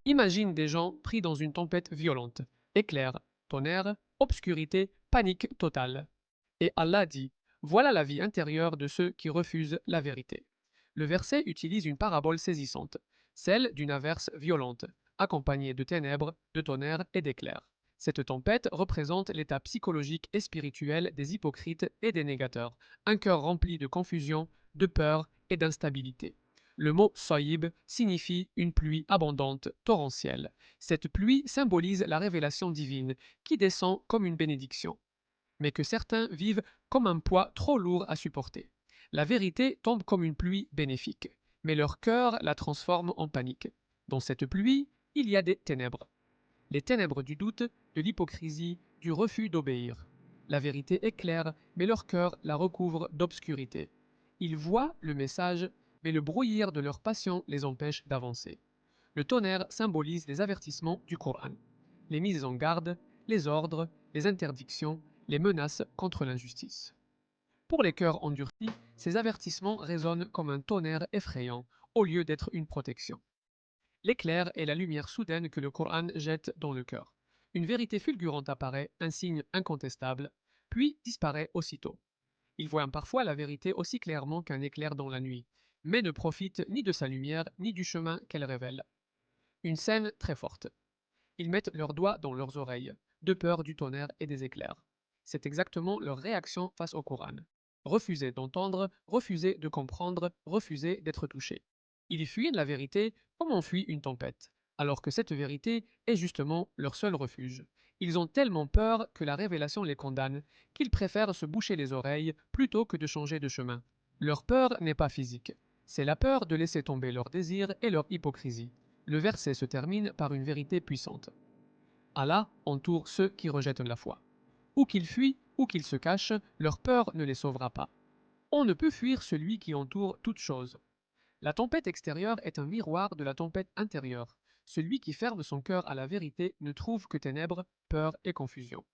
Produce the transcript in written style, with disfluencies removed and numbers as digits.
Imagine des gens pris dans une tempête violente. Éclair, tonnerre, obscurité, panique totale. Et Allah dit, voilà la vie intérieure de ceux qui refusent la vérité. Le verset utilise une parabole saisissante, celle d'une averse violente, accompagnée de ténèbres, de tonnerre et d'éclairs. Cette tempête représente l'état psychologique et spirituel des hypocrites et des négateurs, un cœur rempli de confusion, de peur et d'instabilité. Le mot soyib signifie une pluie abondante, torrentielle. Cette pluie symbolise la révélation divine qui descend comme une bénédiction, mais que certains vivent comme un poids trop lourd à supporter. La vérité tombe comme une pluie bénéfique, mais leur cœur la transforme en panique. Dans cette pluie, il y a des ténèbres. Les ténèbres du doute, de l'hypocrisie, du refus d'obéir. La vérité est claire, mais leur cœur la recouvre d'obscurité. Ils voient le message, mais le brouillard de leur passion les empêche d'avancer. Le tonnerre symbolise les avertissements du Coran, les mises en garde, les ordres, les interdictions, les menaces contre l'injustice. Pour les cœurs endurcis, ces avertissements résonnent comme un tonnerre effrayant, au lieu d'être une protection. L'éclair est la lumière soudaine que le Coran jette dans le cœur. Une vérité fulgurante apparaît, un signe incontestable, puis disparaît aussitôt. Ils voient parfois la vérité aussi clairement qu'un éclair dans la nuit, mais ne profitent ni de sa lumière ni du chemin qu'elle révèle. Une scène très forte. Ils mettent leurs doigts dans leurs oreilles, de peur du tonnerre et des éclairs. C'est exactement leur réaction face au Coran. Refuser d'entendre, refuser de comprendre, refuser d'être touché. Ils fuient la vérité comme on fuit une tempête, alors que cette vérité est justement leur seul refuge. Ils ont tellement peur que la révélation les condamne qu'ils préfèrent se boucher les oreilles plutôt que de changer de chemin. Leur peur n'est pas physique, c'est la peur de laisser tomber leurs désirs et leur hypocrisie. Le verset se termine par une vérité puissante. Allah entoure ceux qui rejettent la foi. Où qu'ils fuient, où qu'ils se cachent, leur peur ne les sauvera pas. On ne peut fuir celui qui entoure toute chose. La tempête extérieure est un miroir de la tempête intérieure. Celui qui ferme son cœur à la vérité ne trouve que ténèbres, peur et confusion.